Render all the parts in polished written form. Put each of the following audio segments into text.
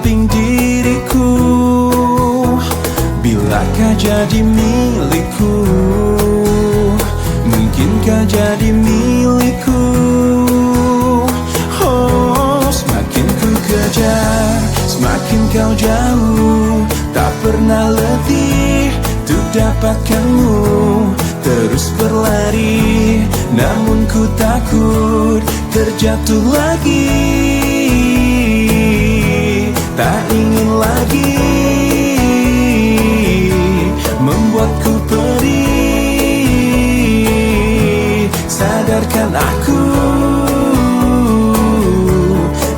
samping diriku. Bilakah jadi milikku? Mungkinkah jadi milikku? Oh, semakin ku kejar, semakin kau jauh. Tak pernah letih untuk dapatkanmu. Terus berlari, namun ku takut terjatuh lagi. Tak ingin lagi membuatku perih. Sadarkan aku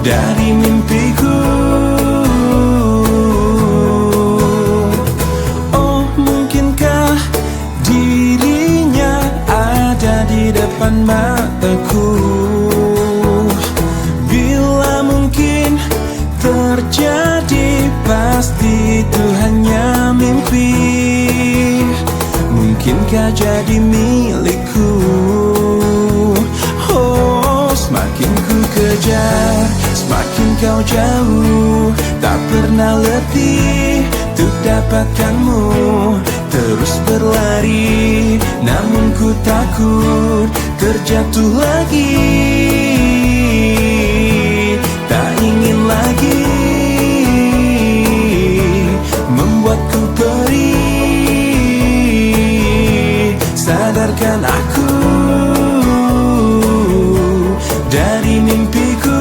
dari mimpiku. Oh, mungkinkah dirinya ada di depan mataku? Bila mungkin terjadi, pasti itu hanya mimpi. Mungkinkah jadi milikku? Oh, semakin ku kejar, semakin kau jauh. Tak pernah letih untuk dapatkanmu. Terus berlari, namun ku takut terjatuh lagi. Tak ingin lagi membuatku perih. Sadarkan aku dari mimpiku.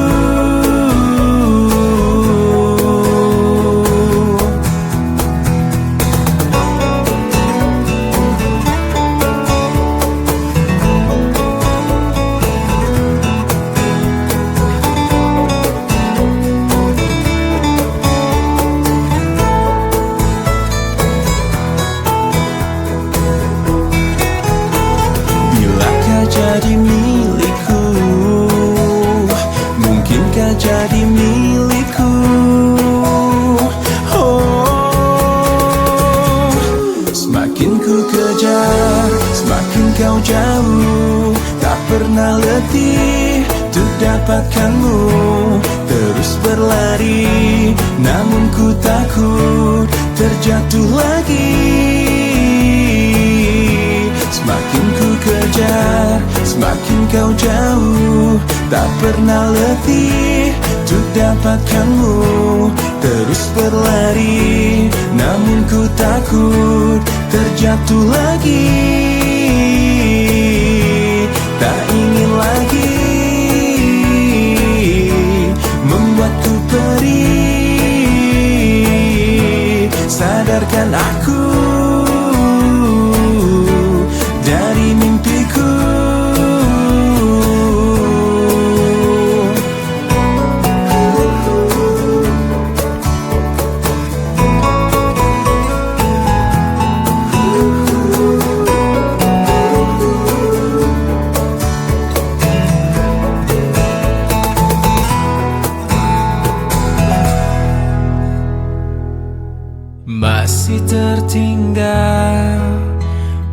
Jadi milikku, mungkinkah jadi milikku? Oh, semakin ku kejar, semakin kau jauh. Tak pernah letih untuk dapatkanmu. Terus berlari, namun ku takut terjatuh lagi. Semakin ku kejar, semakin kau jauh. Tak pernah letih untuk dapatkanmu. Terus berlari, namun ku takut terjatuh lagi. Tak ingin lagi membuatku perih. Sadarkan aku dari mimpiku. Masih tertinggal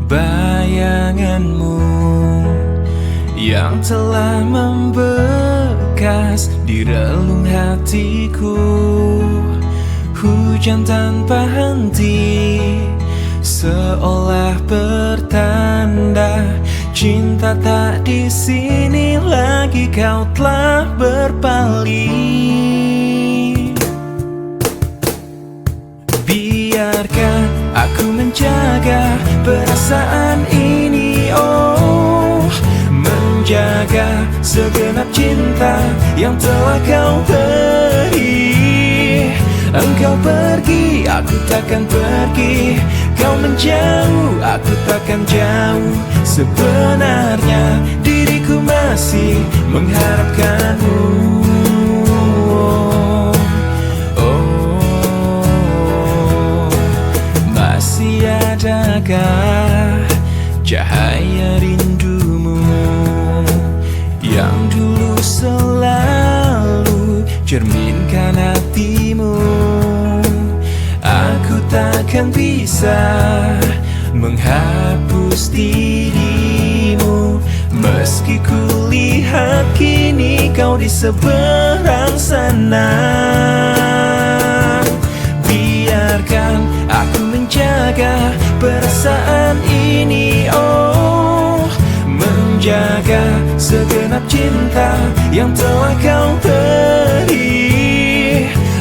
bayanganmu yang telah membekas di relung hatiku. Hujan tanpa henti, seolah pertanda cinta tak di sini lagi. Kau telah berpaling. Biarkan aku menjaga perasaan ini, oh, menjaga segenap cinta yang telah kau beri. Engkau pergi, aku takkan pergi. Kau menjauh, aku takkan jauh. Sebenarnya diriku masih mengharapkanmu. Masih adakah cahaya rindumu yang dulu selalu cerminkan hatimu? Aku takkan bisa menghapus dirimu, meski kulihat kini kau di seberang sana. segenap cinta yang telah kau beri.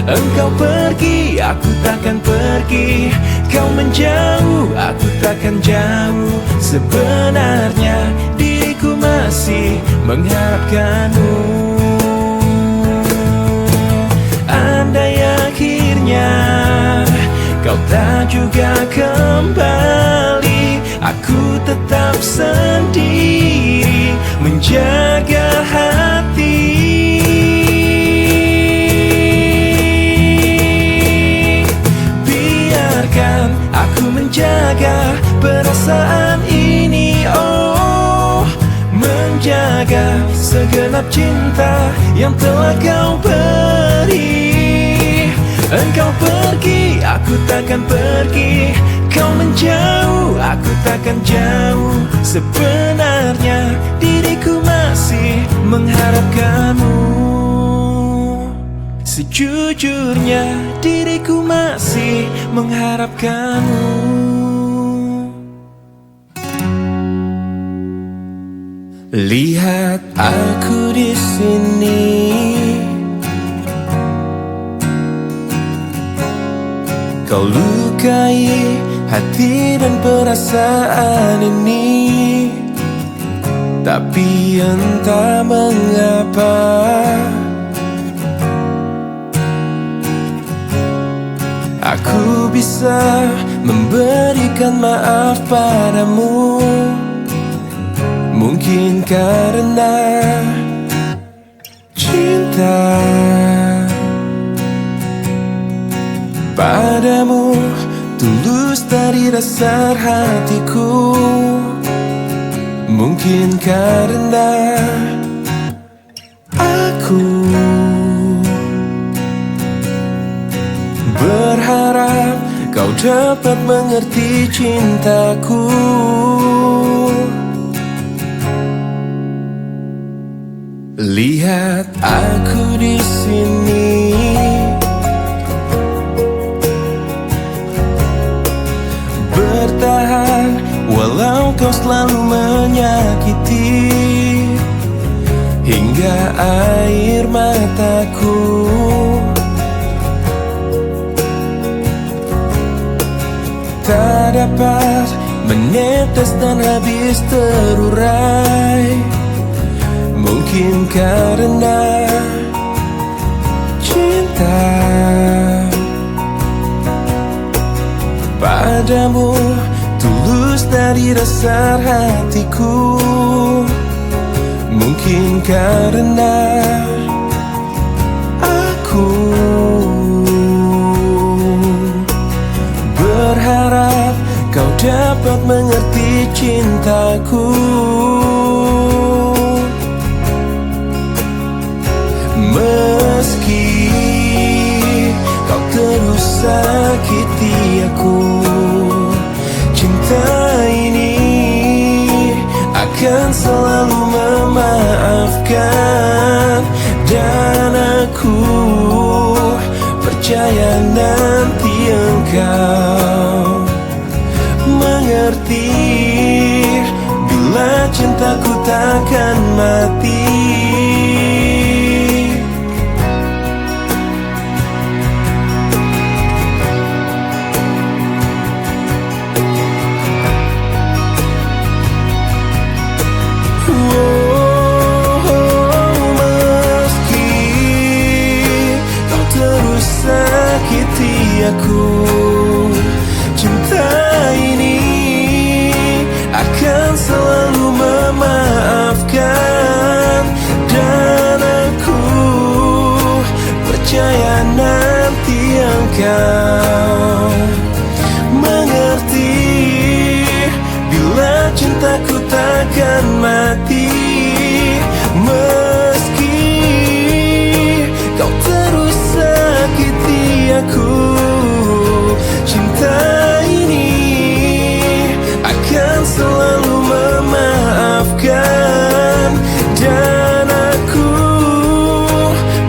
Engkau pergi, aku takkan pergi. Kau menjauh, aku takkan jauh. Sebenarnya diriku masih mengharapkanmu. Andai akhirnya kau tak juga kembali, aku tetap sendiri menjaga hati. Biarkan aku menjaga perasaan ini, oh, menjaga segenap cinta yang telah kau beri. Engkau pergi, aku takkan pergi. Kau menjauh, aku takkan jauh. Sebenarnya diriku masih mengharapkanmu. Sejujurnya diriku masih mengharapkanmu. Lihat aku di sini, kau lukai hati dan perasaan ini. Tapi entah mengapa aku bisa memberikan maaf padamu. Mungkin karena cinta padamu tulus dari dasar hatiku. Mungkin karena aku berharap kau dapat mengerti cintaku. Lihat aku di sini, bertahan walau kau selalu menyakiti. Hingga air mataku tak dapat menetes dan habis terurai. Mungkin karena cinta padamu tulus dari dasar hatiku. Mungkin karena aku berharap kau dapat mengerti cintaku. Meski kau terus sakiti aku, cinta ini akan selalu memaafkan. Dan aku percaya nanti engkau mengerti bila cintaku takkan mati. Aku cinta ini akan selalu memaafkan. Dan aku percaya nanti engkau mengerti bila cintaku takkan mati. Meski kau terus sakiti aku, cinta ini akan selalu memaafkan. Dan aku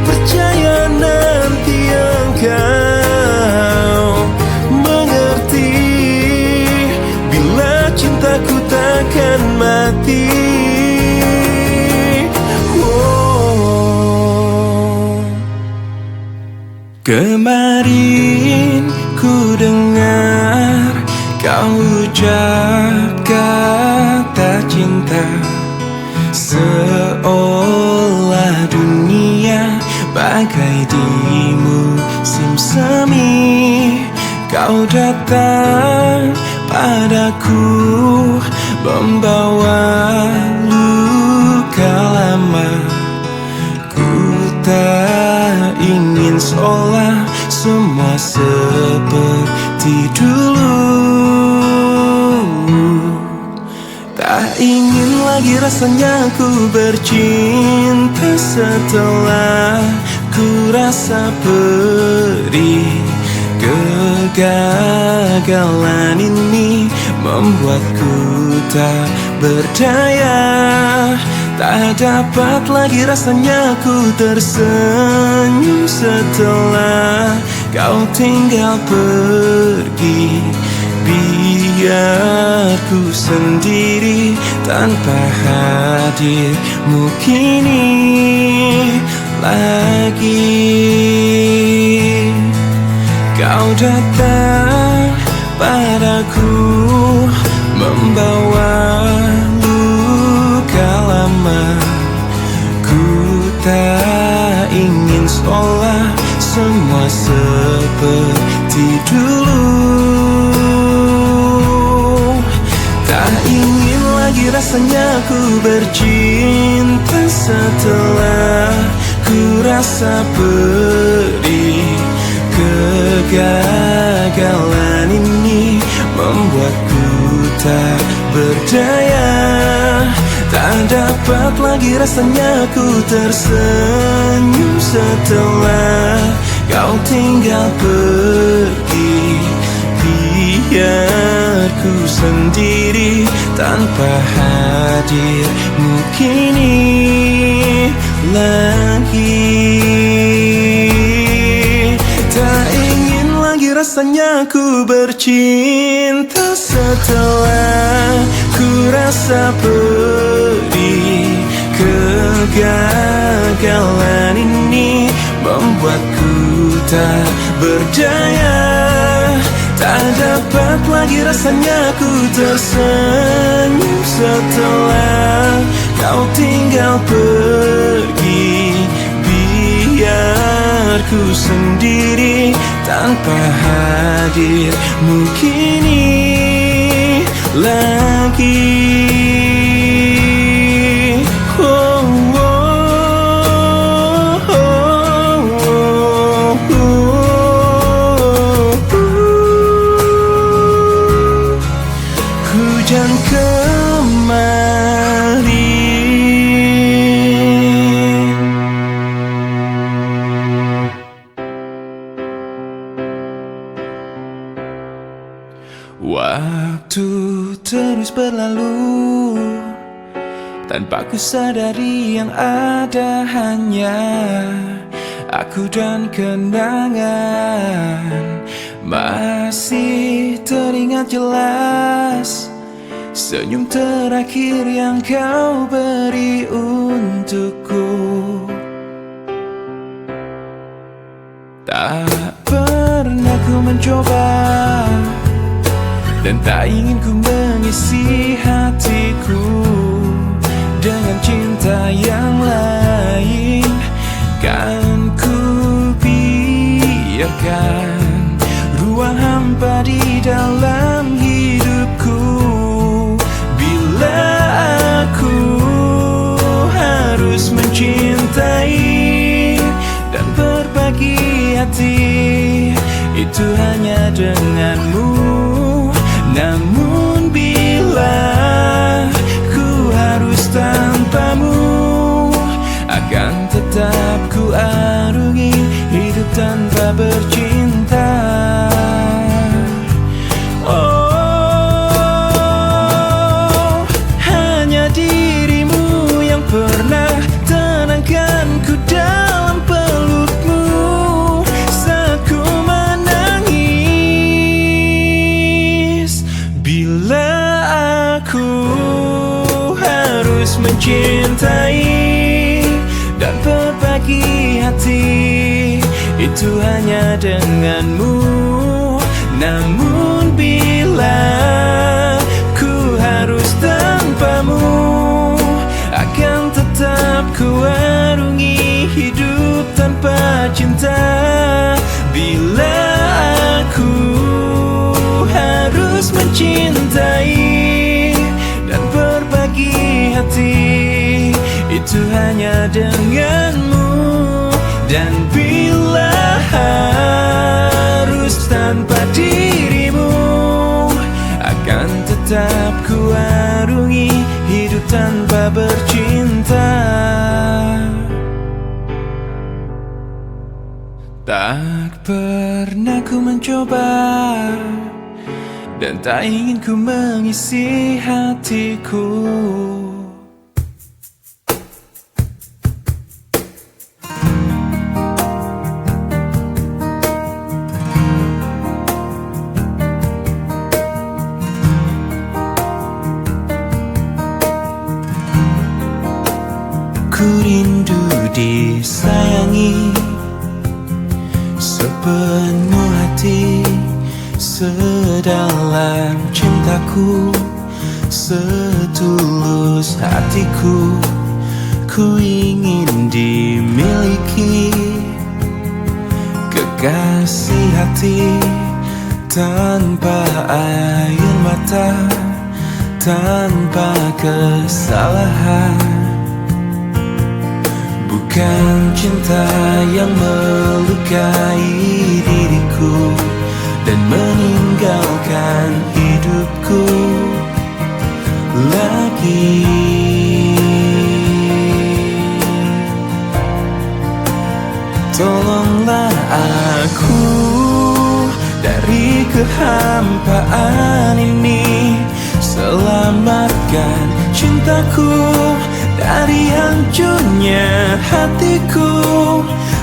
percaya nanti engkau Kemarin ku dengar kau ucap kata cinta, seolah dunia bagai di musim semi. Kau datang padaku membawa luka lama. Ku tak ingin seolah semua seperti dulu. Tak ingin lagi rasanya ku bercinta setelah ku rasa perih. Kegagalan ini membuatku tak berdaya. Tak dapat lagi rasanya ku tersenyum setelah kau tinggal pergi. Biar ku sendiri tanpa hadirmu kini lagi. Kau datang padaku membawa luka lama. Ku tak ingin seolah semua seperti dulu. Tak ingin lagi rasanya ku bercinta setelah ku rasa perih. Kegagalan ini membuatku tak berdaya. Tak dapat lagi rasanya ku tersenyum setelah kau tinggal pergi. Biar ku sendiri tanpa hadirmu kini lagi. Tak ingin lagi rasanya ku bercinta setelah ku rasa perih. Kegagalan ini membuatku tak berdaya. Tak dapat lagi rasanya ku tersenyum setelah kau tinggal pergi. Biar ku sendiri tanpa hadirmu kini lagi. Oh, oh, oh, oh, oh. Hujan kemarin. Waktu terus berlalu tanpa ku sadari yang ada hanya aku dan kenangan. Masih teringat jelas senyum terakhir yang kau beri untukku. Tak pernah ku mencoba dan tak ingin ku mengisi hatiku dengan cinta yang lain. Kan ku biarkan ruang hampa di dalam hidupku. Bila aku harus mencintai dan berbagi hati, itu hanya denganmu. Namun bila ku harus tanpamu, akan tetap ku arungi hidup tanpa bercinta. Oh, hanya dirimu yang pernah tenangkanku dalam pelukmu saat ku menangis. Bila aku harus mencintai dan berbagi hati, itu hanya denganmu. Namun bila ku harus tanpamu, akan tetap ku arungi hidup tanpa cinta. Bila aku harus mencintai dan berbagi hati, itu hanya denganmu. Dan bila harus tanpa dirimu, akan tetap ku arungi hidup tanpa bercinta. Tak pernah ku mencoba dan tak ingin ku mengisi hatiku. Ku rindu disayangi sepenuh hati, sedalam cintaku, setulus hatiku. Ku ingin dimiliki kekasih hati, tanpa air mata, tanpa kesalahan. Bukan cinta yang melukai diriku dan meninggalkan hidupku lagi. Tolonglah aku dari kehampaan ini, selamatkan cintaku dari hancurnya hatiku.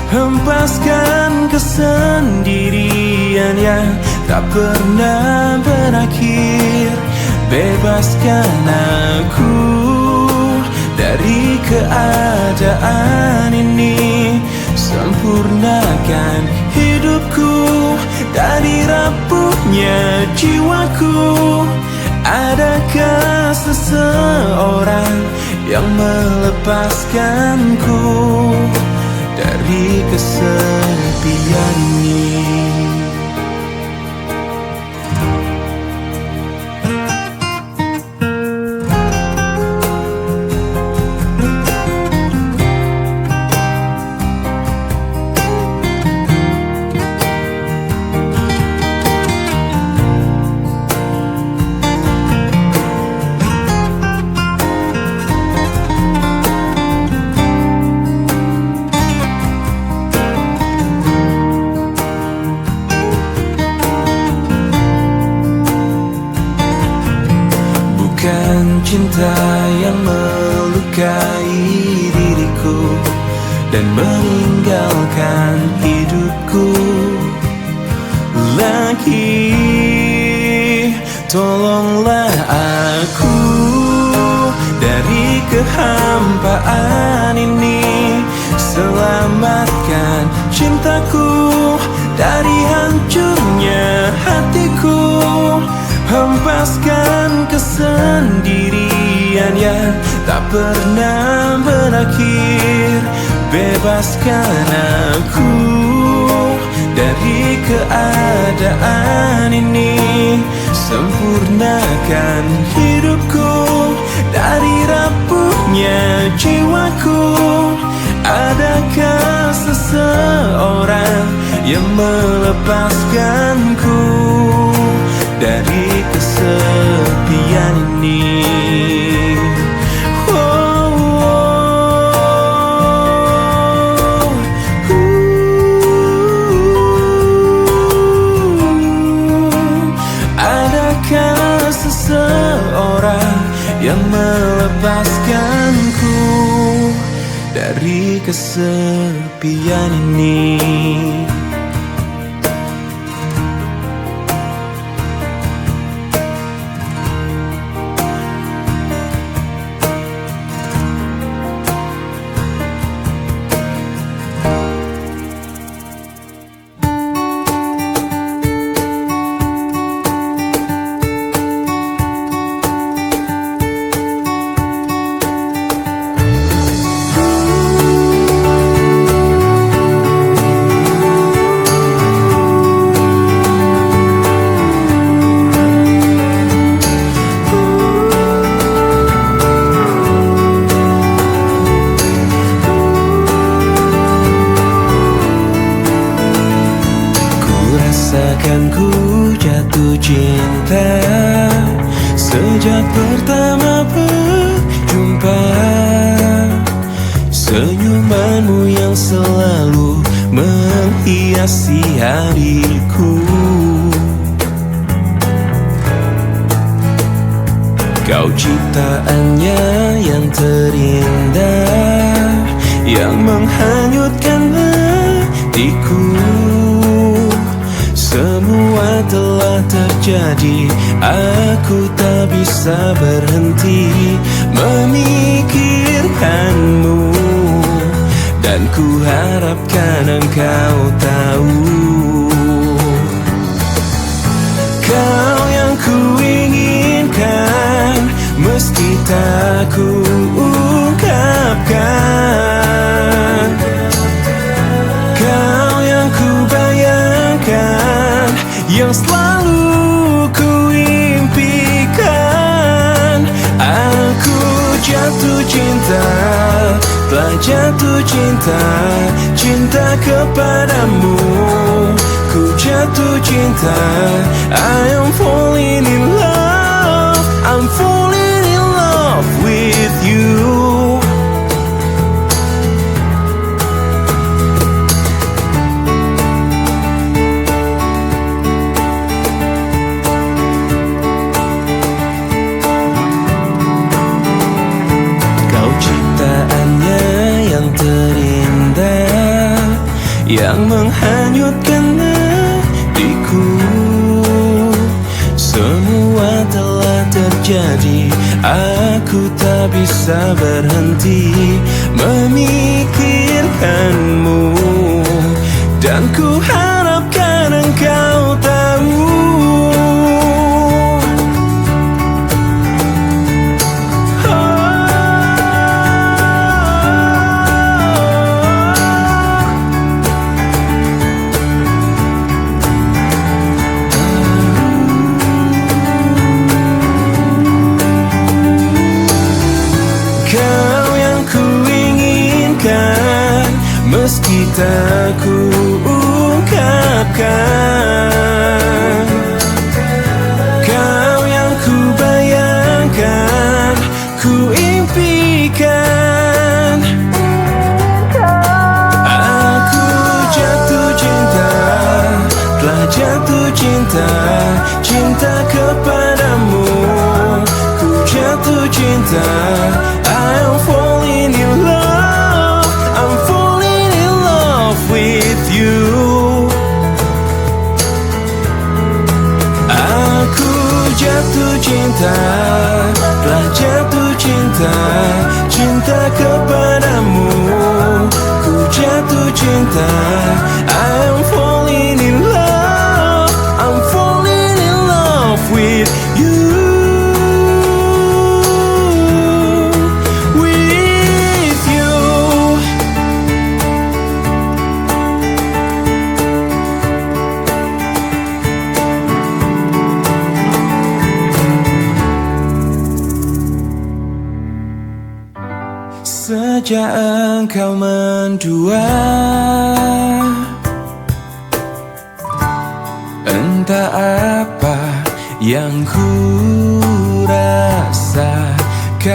Hempaskan kesendirian yang tak pernah berakhir. Bebaskan aku dari keadaan ini. Sempurnakan hidupku dari rapuhnya jiwaku. Adakah seseorang yang melepaskanku dari kesepian ini? Bukan cinta yang melukai diriku dan meninggalkan hidupku lagi. Tolonglah aku dari kehampaan ini. Selamatkan cintaku dari hancurnya hatiku. Hempaskan kesendirian yang tak pernah berakhir. Bebaskan aku dari keadaan ini. Sempurnakan hidupku dari rapuhnya jiwaku. Adakah seseorang yang melepaskanku dari kesepian ini? Adakah seseorang yang melepaskanku dari kesepian ini? senyumanmu yang selalu menghiasi hariku. Kau ciptaannya yang terindah, yang menghanyutkan hatiku. Semua telah terjadi, aku tak bisa berhenti memikirkanmu. Dan ku harapkan engkau tahu, kau yang ku inginkan, meski tak ku ungkapkan. Kau yang ku bayangkan, yang selalu ku impikan. Aku jatuh cinta, telah jatuh cinta, cinta kepadamu. Ku jatuh cinta, I am falling in love, I'm falling in love with you. Yang menghanyutkan hatiku. Semua telah terjadi, aku tak bisa berhenti memikirkanmu. Dan ku harapkan engkau tahu, meski tak ku ungkapkan. Kau yang ku bayangkan, ku impikan. Aku jatuh cinta, telah jatuh cinta, cinta kepadamu. Ku jatuh cinta, I am falling in love, I'm falling in love with you. Aku jatuh cinta, telah jatuh cinta, cinta kepadamu. Ku jatuh cinta, I am falling in love, I'm falling in love with you. Sejak engkau mendua, entah apa yang ku rasakan,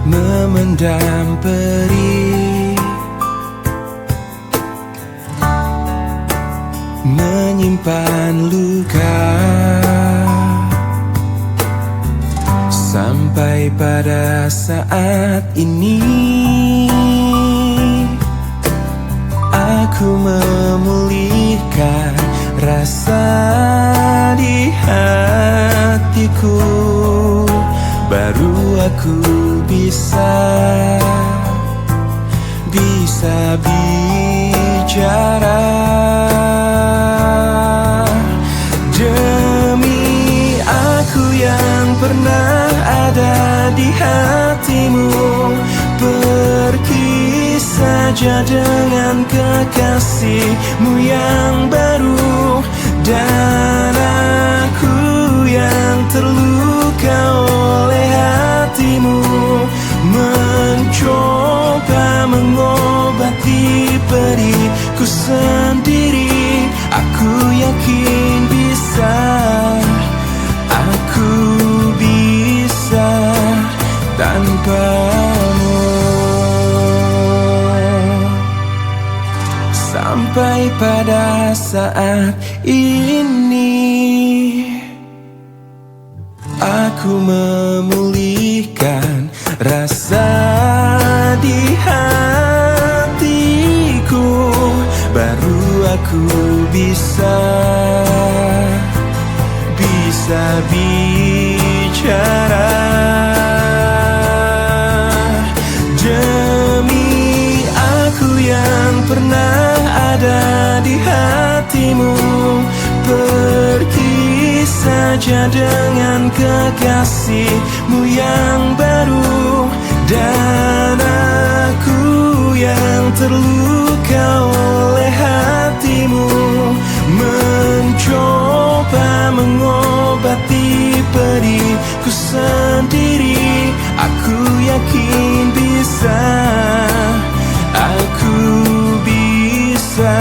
memendam perih, menyimpan luka. Sampai pada saat ini aku memulihkan rasa di hatiku. Baru aku bisa bicara. Demi aku yang pernah ada di hatimu, pergi saja dengan kekasihmu yang baru. Dan aku yang terluka oleh hatimu, mencoba mengobati periku sendiri. Aku yakin bisa, aku bisa tanpamu. sampai pada saat ini. Aku memulihkan rasa di hatiku, baru aku bisa bicara. Demi aku yang pernah ada di hatimu, pergi saja dengan kekasihmu yang baru. Dan aku yang terluka oleh hatimu, mencoba mengobati pedihku sendiri. Aku yakin bisa, aku bisa.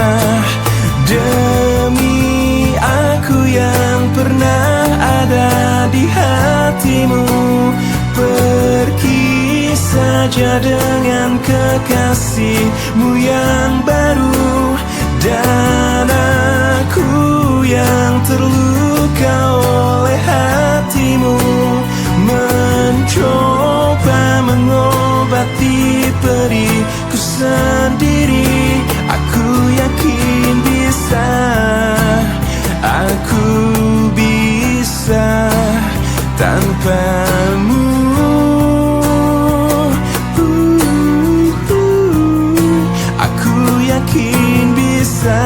Demi aku yang pernah ada di hatimu, pergi saja dengan kekasihmu yang baru. Dan aku yang terluka oleh hatimu, mencoba mengobati pedihku sendiri. Aku yakin bisa, aku bisa tanpamu. Aku yakin bisa,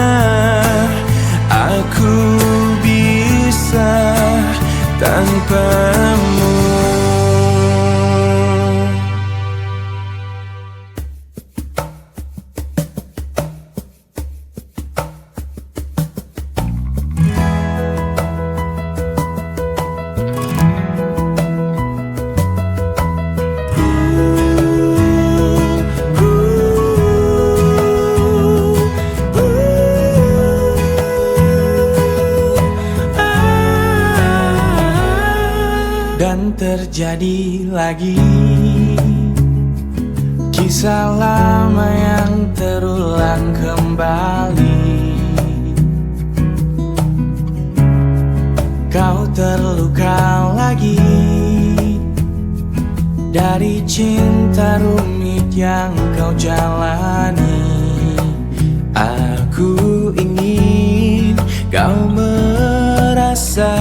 aku bisa tanpamu. Dan terjadi lagi kisah lama yang terulang kembali. Kau terluka lagi dari cinta rumit yang kau jalani. Aku ingin kau merasa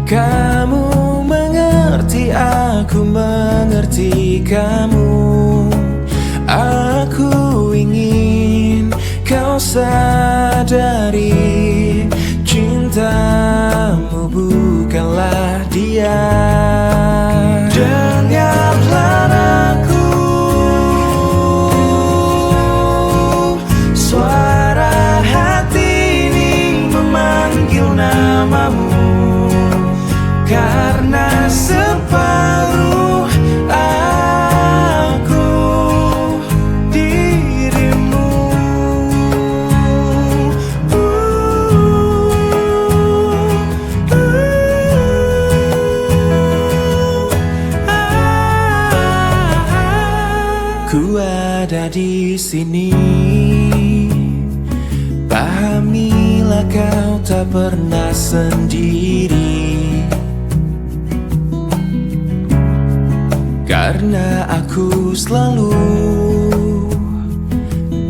kamu mengerti, aku mengerti kamu. Aku ingin kau sadari, cintamu bukanlah dia. Dengarlah aku, suara hati ini memanggil namamu. Karena separuh aku dirimu. Ku ada di sini, pahamilah kau tak pernah sendiri. Karena aku selalu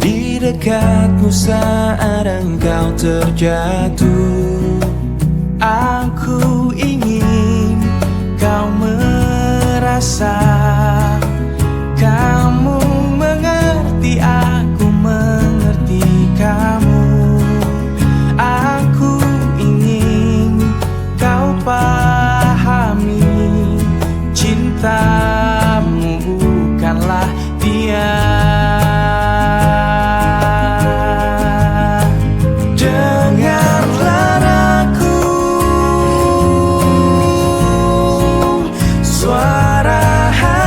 di dekatmu saat engkau terjatuh. Aku ingin kau merasa kamu mengerti, aku mengerti kamu. Aku ingin kau pahami, cintamu bukanlah dia. Dengarlah aku, suara hati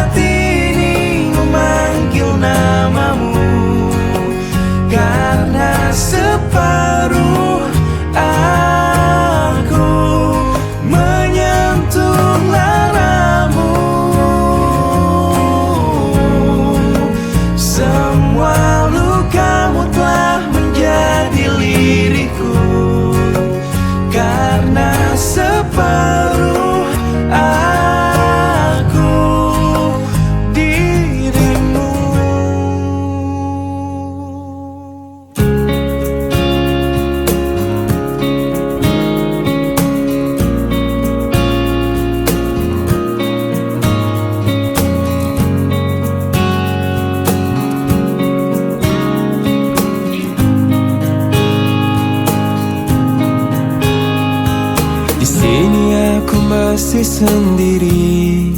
masih sendiri,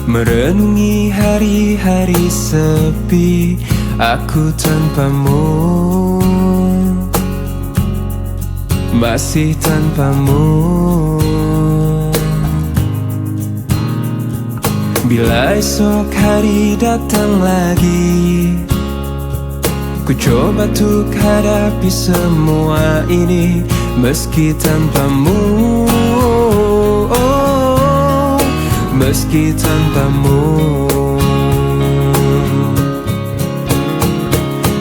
merenungi hari-hari sepi aku tanpamu, masih tanpamu. Bila esok hari datang lagi, ku coba untuk hadapi semua ini meski tanpamu, meski tanpamu.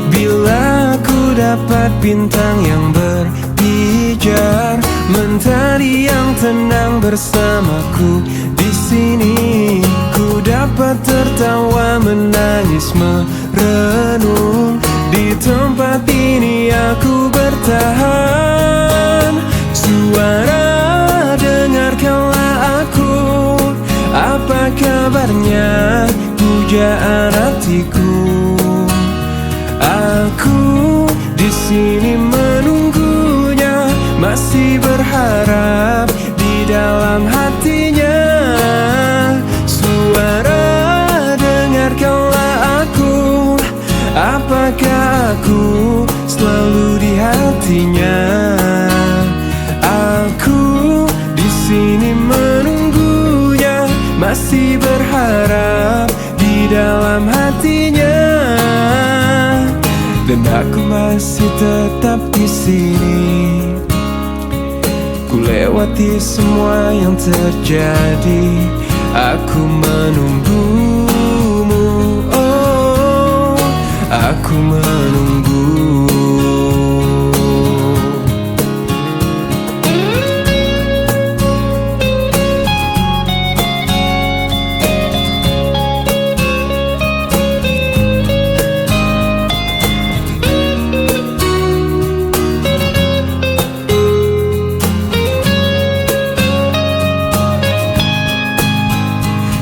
Bila ku dapat bintang yang berpijar, mentari yang tenang bersamaku di sini, ku dapat tertawa, menangis, merenung. Di tempat ini aku bertahan. Suara, dengarkanlah aku. Apa kabarnya, pujaan hatiku? Aku di sini menunggunya, masih berharap di dalam hatinya. Suara, dengarkanlah aku. Apakah aku selalu di hatinya? Aku di sini menunggunya, masih berharap di dalam hatinya. Dan aku masih tetap di sini. Ku lewati semua yang terjadi, aku menunggumu. Oh, aku menunggu.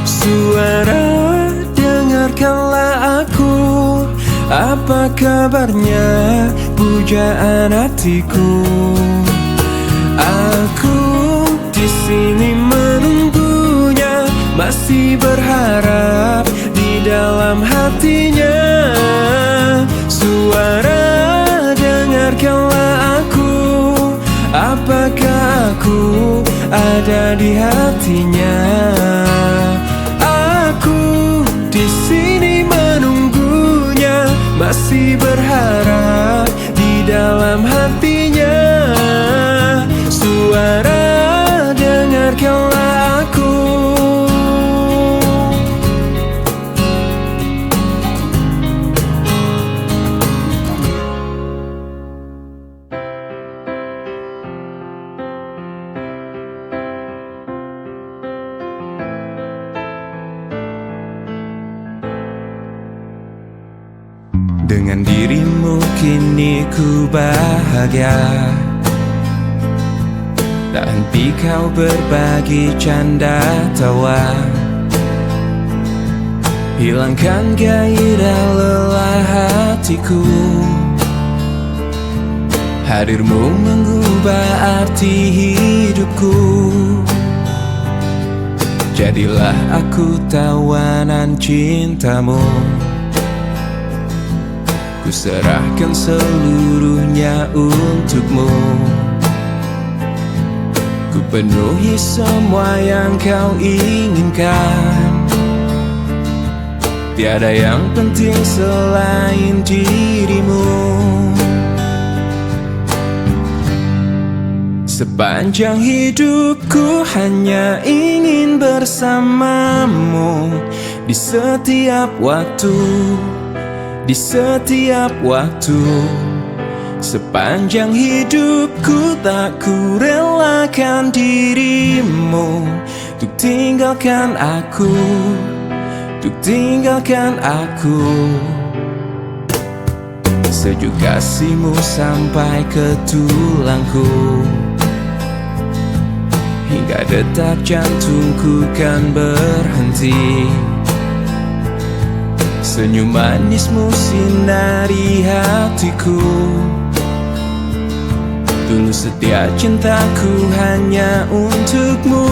Suara, dengarkanlah aku. Apa kabarnya, pujaan hatiku? Aku di sini menunggunya, masih berharap di dalam hatinya. Suara, dengarkanlah aku. Apakah aku ada di hatinya? Aku di sini menunggunya, masih berharap di dalam hatinya. Suara, dengarkanlah aku. Dengan dirimu kini ku bahagia. Tak henti kau berbagi canda tawa, hilangkan gairah lelah hatiku. Hadirmu mengubah arti hidupku. Jadilah aku tawanan cintamu. Ku serahkan seluruhnya untukmu. Ku penuhi semua yang kau inginkan. Tiada yang penting selain dirimu. Sepanjang hidupku hanya ingin bersamamu. Di setiap waktu, di setiap waktu. Sepanjang hidupku tak ku relakan dirimu untuk tinggalkan aku, untuk tinggalkan aku. Sejuk kasihmu sampai ke tulangku, hingga detak jantungku kan berhenti. Senyum manismu sinari hatiku, Tulus setia cintaku hanya untukmu.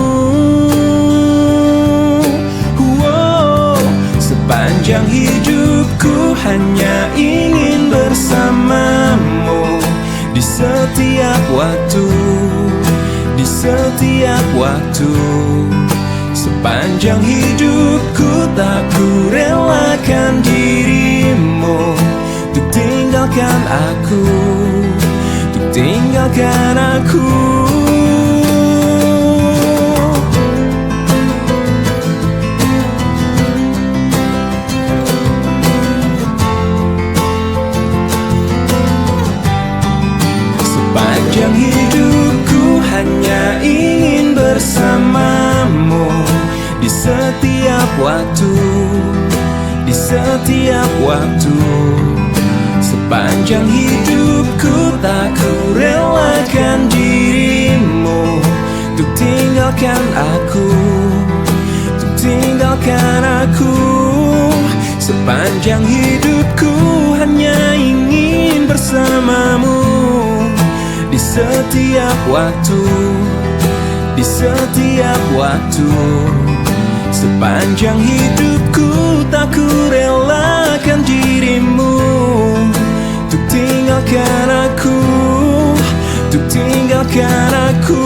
Sepanjang hidupku hanya ingin bersamamu. Di setiap waktu, di setiap waktu. Sepanjang hidupku tak ku relakan dirimu untuk tinggalkan aku, untuk tinggalkan aku. Sepanjang hidupku hanya ingin bersamamu. Di setiap waktu, di setiap waktu. Sepanjang hidupku tak ku relakan dirimu untuk tinggalkan aku, untuk tinggalkan aku. Sepanjang hidupku hanya ingin bersamamu. Di setiap waktu, di setiap waktu. Sepanjang hidupku tak ku relakan dirimu untuk tinggalkan aku, untuk tinggalkan aku.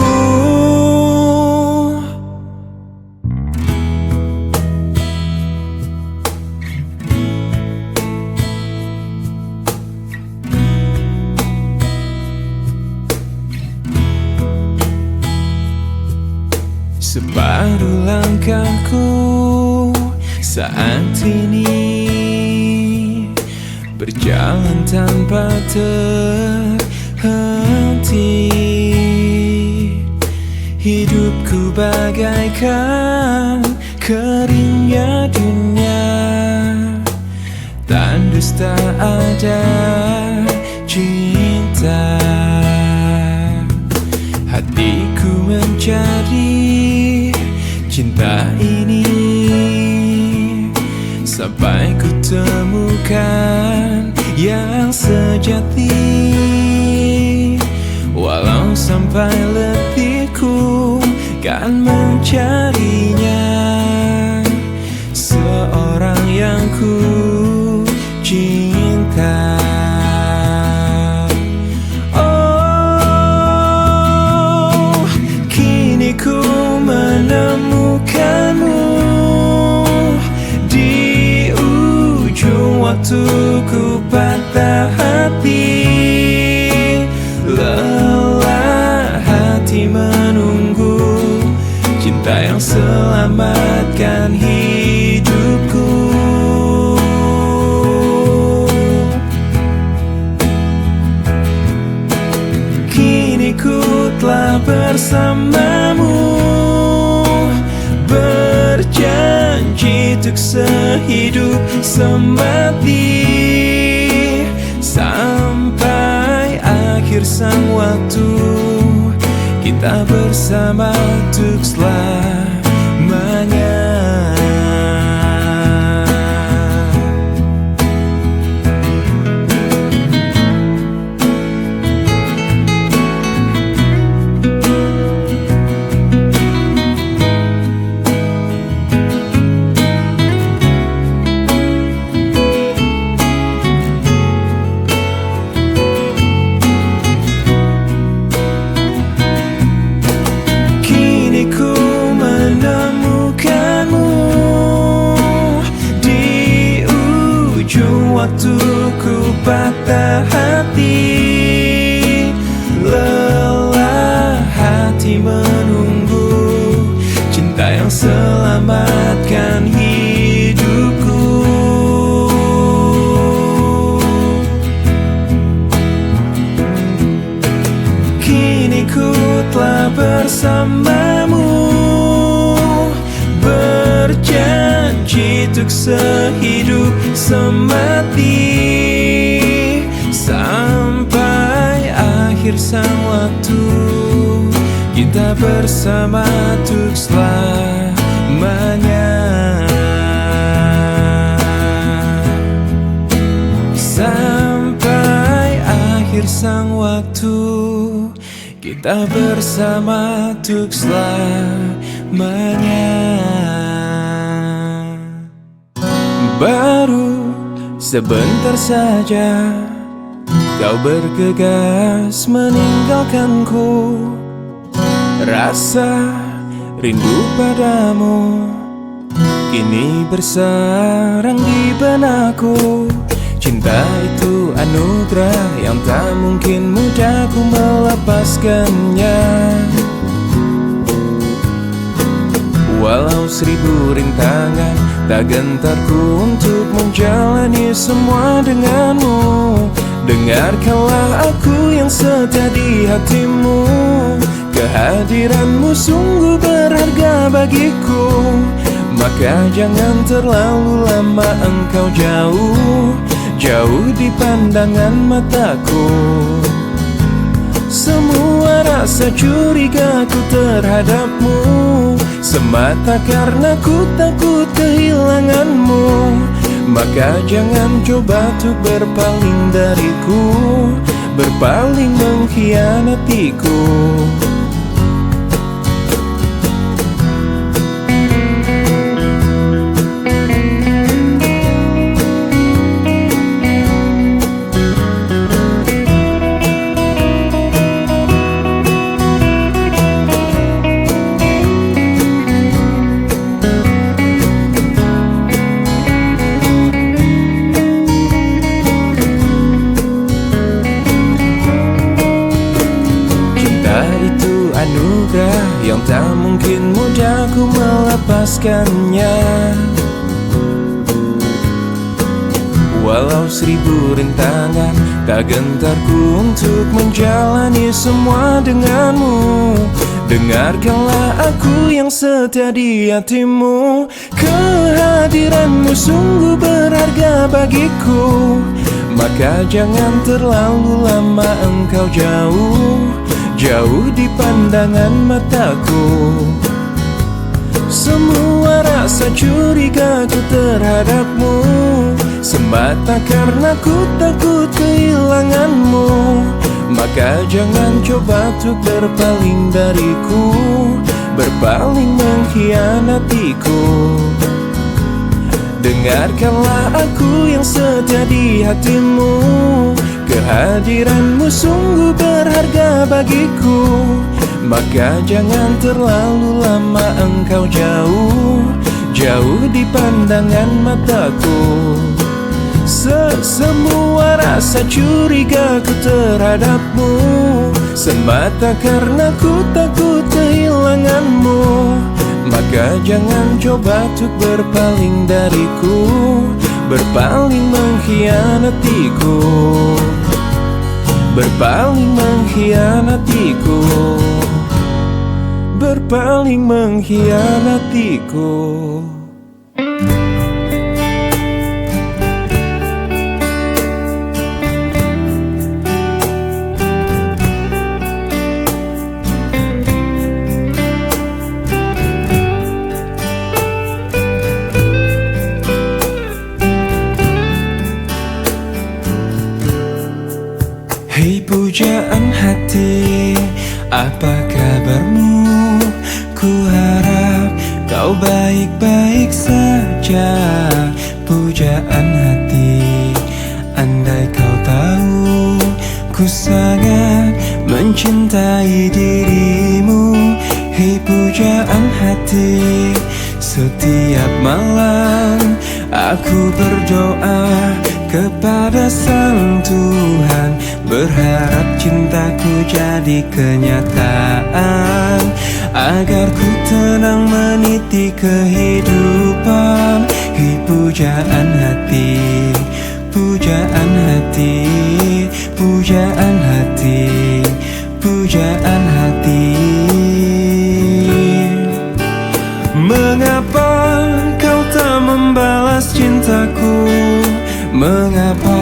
Separuh langkahku saat ini berjalan tanpa terhenti. Hidupku bagaikan keringnya dunia, tandus tak ada cinta. Hatiku mencari cinta ini sampai ku temukan yang sejati. Walau sampai letihku kan mencarinya, seorang yang ku cinta. Ku menemukanmu di ujung waktu ku patah hati. Lelah hati menunggu cinta yang selamatkan hidupku. Kini ku telah bersamamu, berjanji untuk sehidup semati. Sampai akhir sang waktu, kita bersama untuk selamanya. Waktu ku patah hati, lelah hati menunggu cinta yang selamatkan hidupku. Kini ku telah bersamamu, berjanji untuk sehidup semati. Sampai akhir sang waktu, kita bersama untuk selamanya. Sampai akhir sang waktu, Kita bersama untuk selamanya. Baru sebentar saja kau bergegas meninggalkanku. Rasa rindu padamu kini bersarang di benakku. Cinta itu anugerah yang tak mungkin mudah ku melepaskannya. Walau 1000 rintangan, tak gentarku untuk menjalani semua denganmu. Dengarkanlah aku yang setia di hatimu. Kehadiranmu sungguh berharga bagiku. Maka jangan terlalu lama engkau jauh, jauh di pandangan mataku. Semua rasa curigaku terhadapmu semata karena ku takut kehilanganmu. Maka jangan coba untuk berpaling dariku, berpaling mengkhianatiku. Anugerah yang tak mungkin mudah ku melepaskannya. Walau 1000 rintangan, tak gentarku untuk menjalani semua denganmu. Dengarkanlah aku yang setia di hatimu. Kehadiranmu sungguh berharga bagiku. Maka jangan terlalu lama engkau jauh, jauh di pandangan mataku. Semua rasa curigaku terhadapmu semata karena ku takut kehilanganmu. Maka jangan coba untuk berpaling dariku, berpaling mengkhianatiku. Dengarkanlah aku yang setia di hatimu. Kehadiranmu sungguh berharga bagiku. Maka jangan terlalu lama engkau jauh, jauh di pandangan mataku. Semua rasa curigaku terhadapmu semata karena ku takut kehilanganmu. Maka jangan coba untuk berpaling dariku, berpaling mengkhianatiku, berpaling mengkhianatiku, berpaling mengkhianatiku. Hei pujaan hati, apa kabarmu? Ku harap kau baik-baik saja. Pujaan hati, andai kau tahu ku sangat mencintai dirimu. Hei pujaan hati, setiap malam aku berdoa kepada Sang Tuhan, berharap cintaku jadi kenyataan, agar ku tenang meniti kehidupan. Hei pujaan hati, pujaan hati, pujaan hati, pujaan hati. Mengapa kau tak membalas cintaku? Mengapa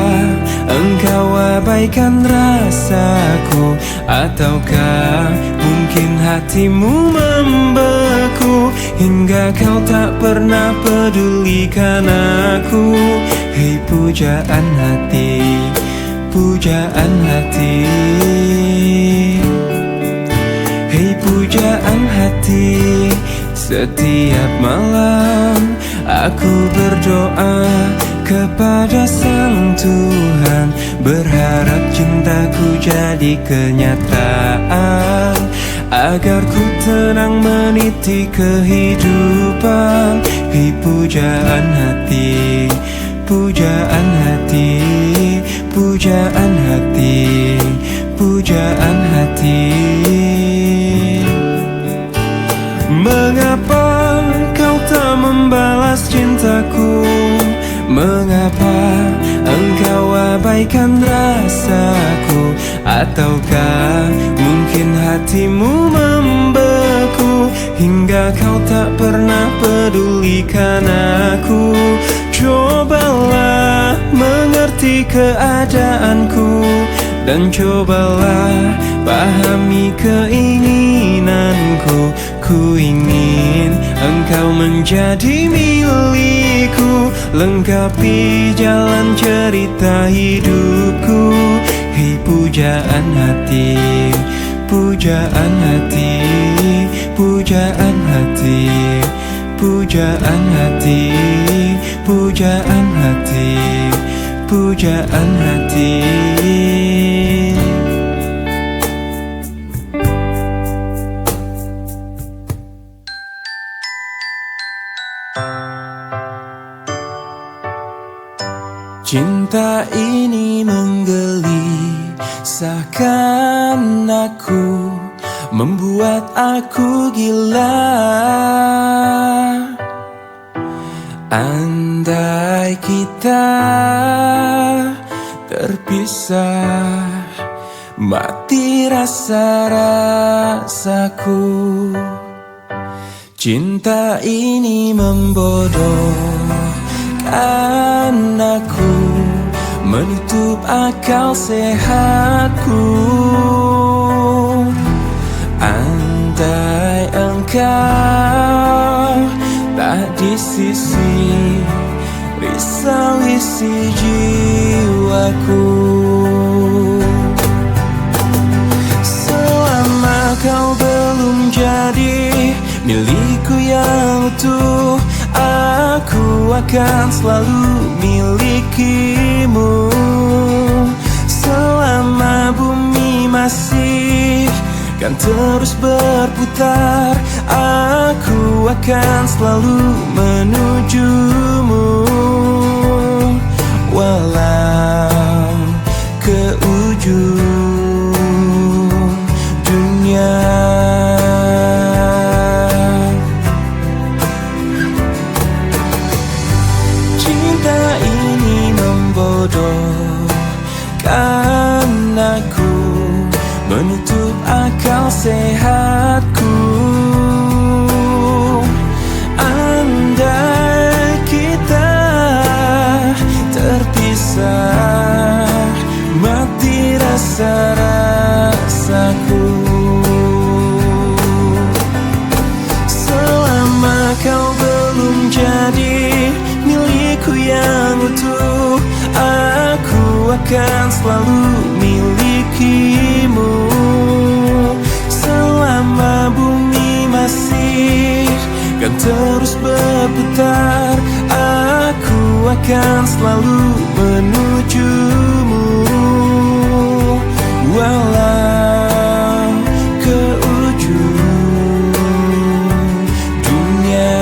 engkau abaikan rasaku? Ataukah mungkin hatimu membeku hingga kau tak pernah pedulikan aku? Hei pujaan hati, pujaan hati. pujaan hati. Setiap malam aku berdoa kepada Sang Tuhan, berharap cintaku jadi kenyataan, agar ku tenang meniti kehidupan. Hei pujaan hati, pujaan hati, pujaan hati, pujaan hati. Mengapa kau tak membalas cintaku? Mengapa engkau abaikan rasaku? Ataukah mungkin hatimu membeku hingga kau tak pernah pedulikan aku? Cobalah mengerti keadaanku dan cobalah pahami keinginanku. Ku ingin engkau menjadi milikku, lengkapi jalan cerita hidupku. Hei pujaan hati, pujaan hati, pujaan hati, pujaan hati, pujaan hati, pujaan hati. Cinta ini menggelisahkan aku, membuat aku gila. Andai kita terpisah, mati rasa-rasaku. Cinta ini membodohkan aku, menutup akal sehatku. Andai engkau tak di sisi, risau isi jiwaku. Selama kau belum jadi milikku yang utuh, aku akan selalu milikimu. Selama bumi masih kan terus berputar, aku akan selalu menujumu. Walau ke ujung dunia. Cinta ini membodohkan aku, menutup akal sehatku. Andai kita terpisah, mati rasa-rasaku. Selama kau belum jadi milikku yang utuh, aku akan selalu milikimu. Selama bumi masih kan terus berputar, aku akan selalu menujumu. Walau ke ujung dunia.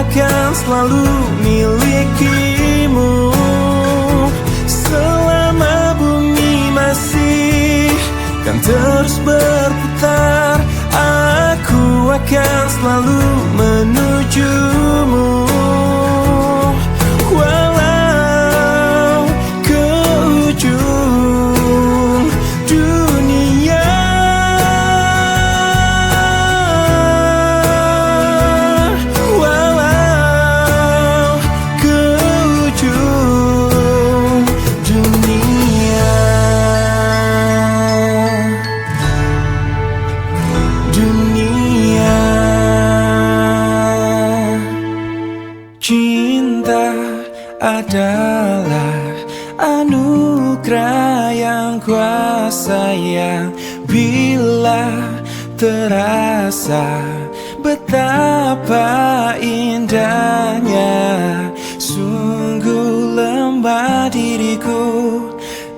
Akan selalu milikimu. Selama bumi masih kan terus berputar, aku akan selalu menujumu. Walau ke adalah anugerah yang kuasa yang bila terasa betapa indahnya. Sungguh lemah diriku,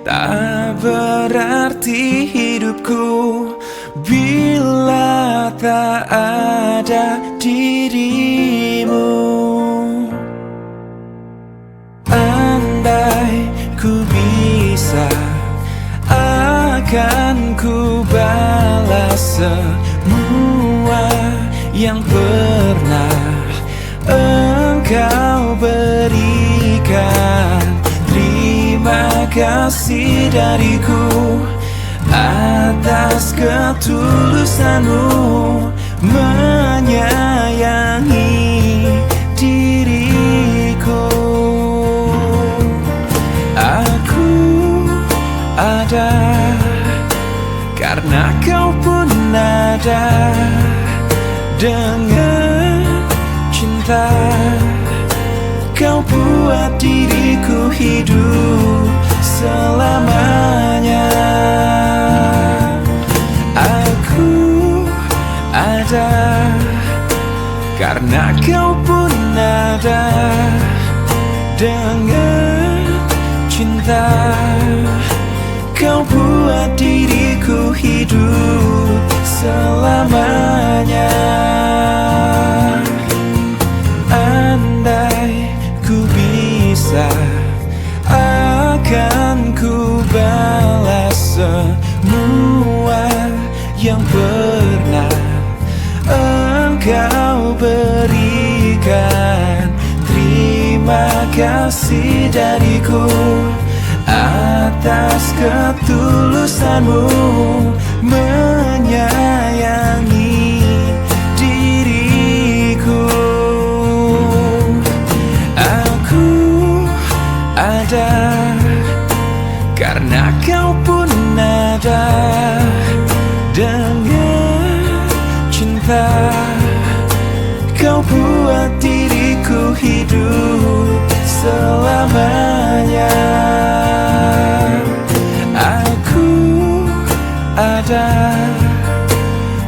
tak berarti hidupku bila tak ada dirimu. Andai ku bisa, akan ku balas semua yang pernah engkau berikan. Terima kasih dariku atas ketulusanmu menyayangi diriku. Aku ada karena kau pun ada. Dengan cinta kau buat diriku hidup selamanya. Aku ada karena kau pun ada. Dengan cinta kau buat diriku hidup selamanya. Andai ku bisa, akan ku balas semua yang pernah engkau berikan. Terima kasih dariku atas ketulusanmu menyayangi diriku. Aku ada karena kau pun ada. Dengan cinta kau buat diriku hidup selamanya. Aku ada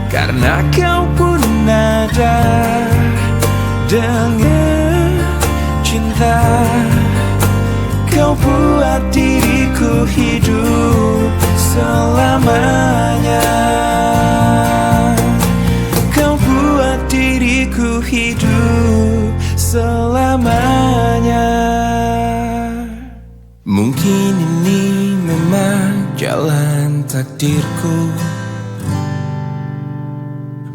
karena kau pun ada. Dengan cinta kau buat diriku hidup selamanya. Kau buat diriku hidup selamanya. Mungkin ini memang jalan takdirku,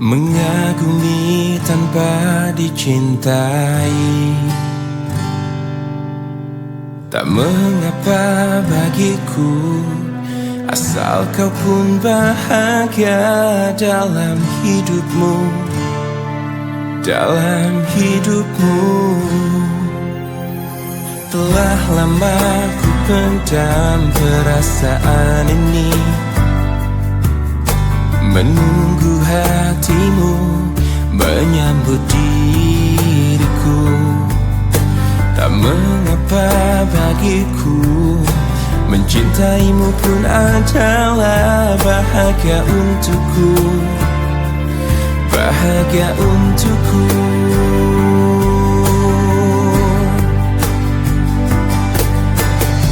mengagumi tanpa dicintai. Tak mengapa bagiku, asal kau pun bahagia dalam hidupmu. Dalam hidupmu telah lama ku pendam perasaan ini, menunggu hatimu menyambut diriku. Tak mengapa bagiku, mencintaimu pun adalah bahagia untukku. Bahagia untukku.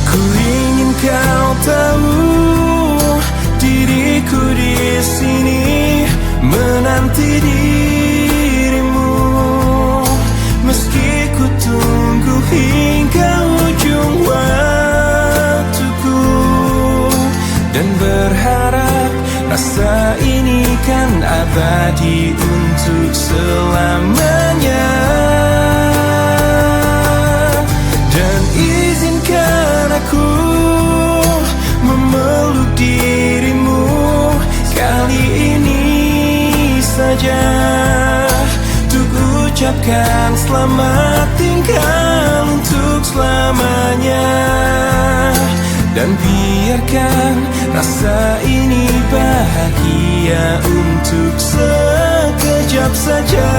Ku ingin kau tahu, diriku di sini menanti dirimu. Meski ku tunggu hingga ujung waktuku, dan berharap rasa ini kan abadi untuk selamanya. Dan izinkan aku memeluk dirimu kali ini saja, untuk ucapkan selamat tinggal untuk selamanya. Dan biarkan rasa ini bahagia untuk sekejap saja.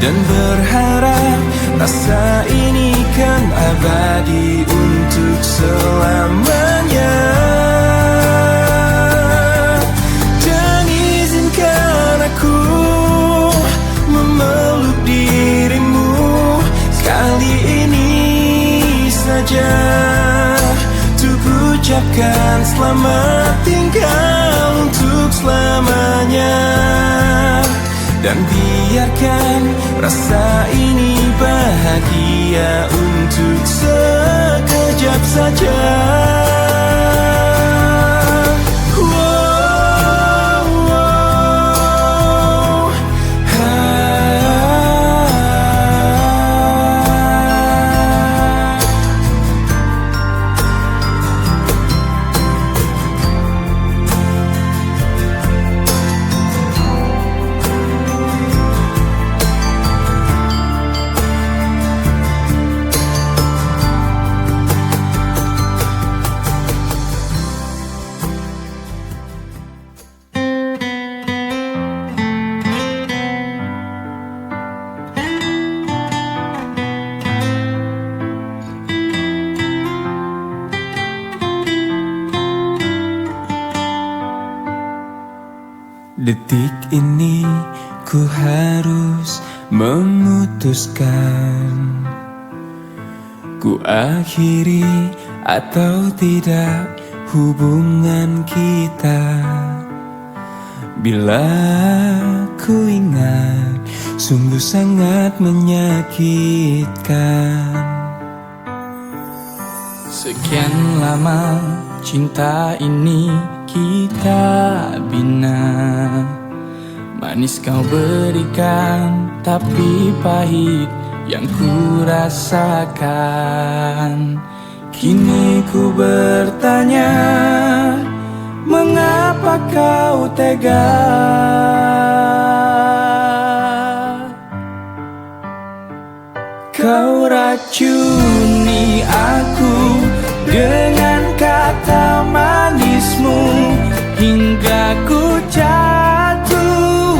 dan berharap rasa ini kan abadi untuk selamanya. Dan izinkan aku memeluk dirimu kali ini saja, untuk ucapkan selamat tinggal untuk selamanya. Dan biarkan rasa ini bahagia untuk sekejap saja. Detik ini ku harus memutuskan, ku akhiri atau tidak hubungan kita. Bila ku ingat, sungguh sangat menyakitkan. Sekian lama cinta ini kita bina, manis kau berikan, tapi pahit yang ku rasakan. Kini ku bertanya, mengapa kau tega? Kau racuni aku dengan kata manismu, hingga ku jatuh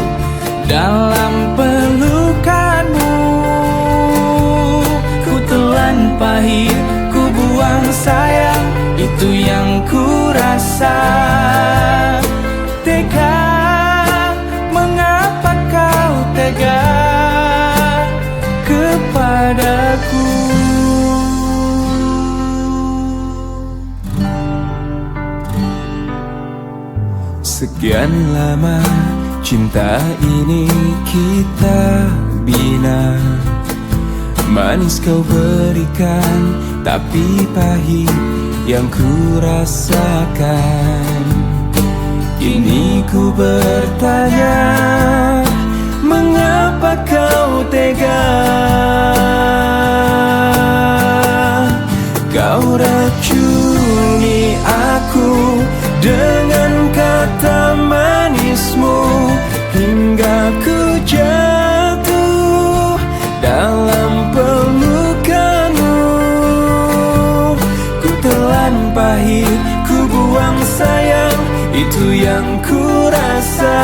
dalam pelukanmu. Ku telan pahit, ku buang sayang, itu yang ku rasa. Tega, mengapa kau tega kepadaku? Sekian lama cinta ini kita bina, manis kau berikan, tapi pahit yang ku rasakan. Kini ku bertanya, mengapa kau tega? Kau racuni aku dengan kata manismu, hingga ku jatuh dalam pelukanmu. Ku telan pahit, ku buang sayang, itu yang ku rasa.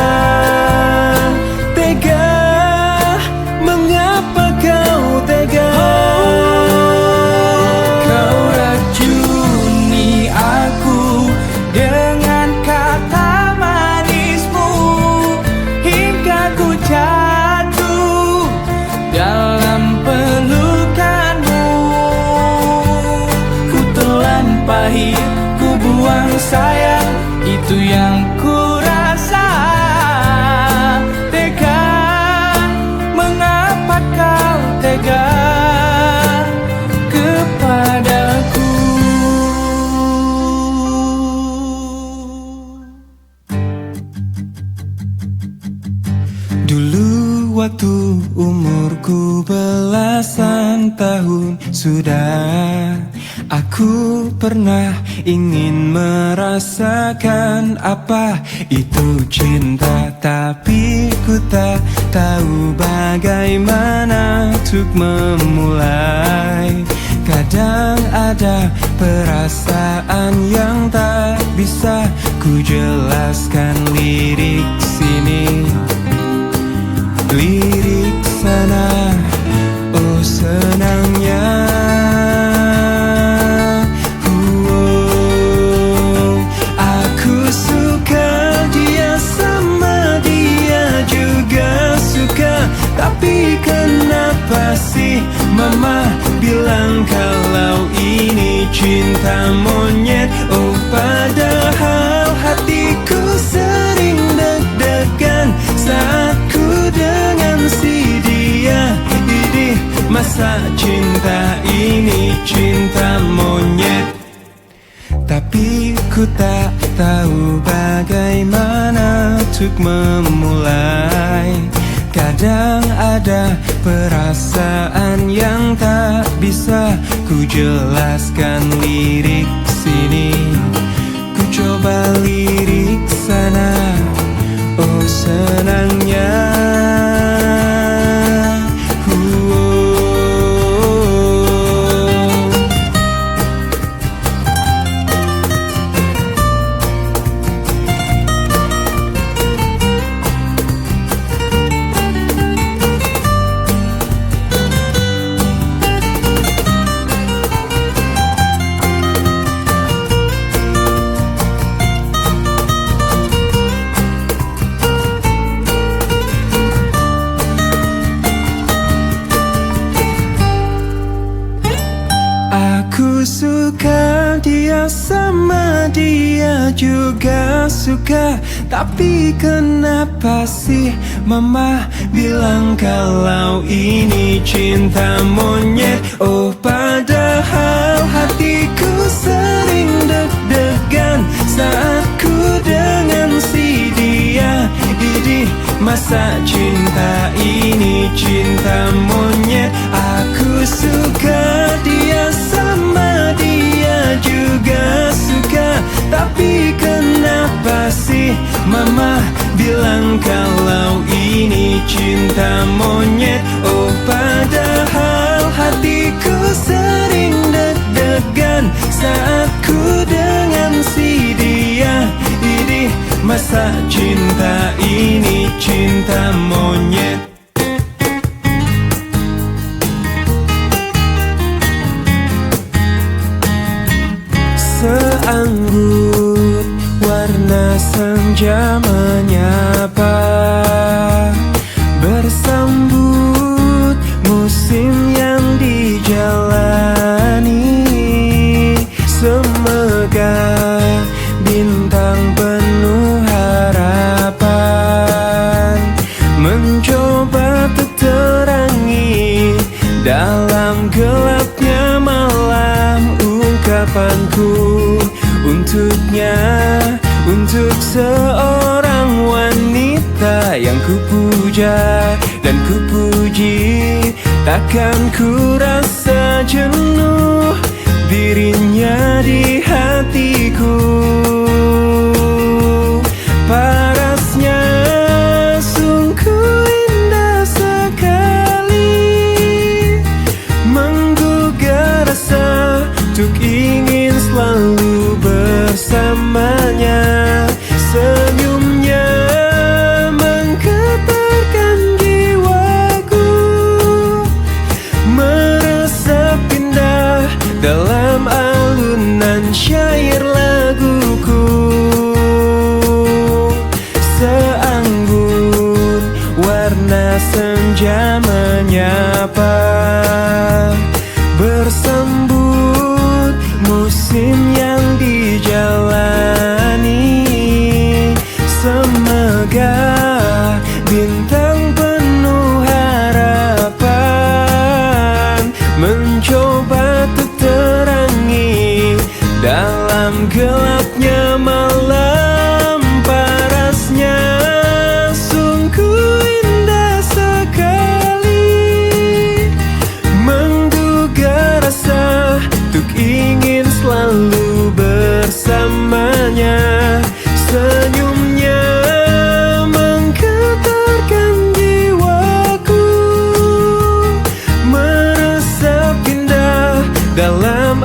Tega, mengapa kau tega? Kau racuni aku dengan kata manismu, hingga ku jatuh dalam pelukanmu. Ku telan pahit, ku buang sayang, itu yang ku rasa. Tega, mengapa kau tega kepadaku? Dulu waktu umurku belasan tahun sudah, aku pernah ingin merasakan apa itu cinta, tapi ku tak tahu bagaimana untuk memulai. Kadang ada perasaan yang tak bisa ku jelaskan. Lirik sini, lirik sana, Mama bilang kalau ini cinta monyet. Oh padahal hatiku sering deg-degan saat ku dengan si dia. Idih, masa cinta ini cinta monyet. Tapi ku tak tahu bagaimana untuk memulai. Kadang ada perasaan yang tak bisa ku jelaskan lirik sini. Ku coba lirik sana, oh senangnya. Aku suka dia, sama dia juga suka. Tapi kenapa sih mama bilang kalau ini cinta monyet? Oh padahal hatiku sering deg-degan saat ku dengan si dia. Idih, masa cinta ini cinta monyet? Aku suka dia, sama dia juga suka. Tapi kenapa sih mama bilang kalau ini cinta monyet? Oh padahal hatiku sering deg-degan saat ku dengan si dia. Idih, masa cinta ini cinta monyet? Seanggut warna senja menyapa, bersambut musim yang dijalani. Semoga bintang penuh harapan mencoba terterangi dalam gelapnya malam. Ungkapanku untuknya, untuk seorang wanita yang kupuja dan kupuji. Takkan ku rasa jenuh dirinya di hatiku. Parasnya sungguh indah sekali, menggugah rasa untuk ingin selalu bersamanya. Senyumnya menggetarkan jiwaku, meresap indah dalam alunan syair laguku. Seanggun warna senja menyapa, bersambut musim yang dijalani. Semoga bintang penuh harapan mencoba terterangi dalam gelapnya malam. Parasnya sungguh indah sekali, menggugah rasa untuk ingin selalu bersamanya. Senyumnya menggetarkan jiwaku, meresap indah dalam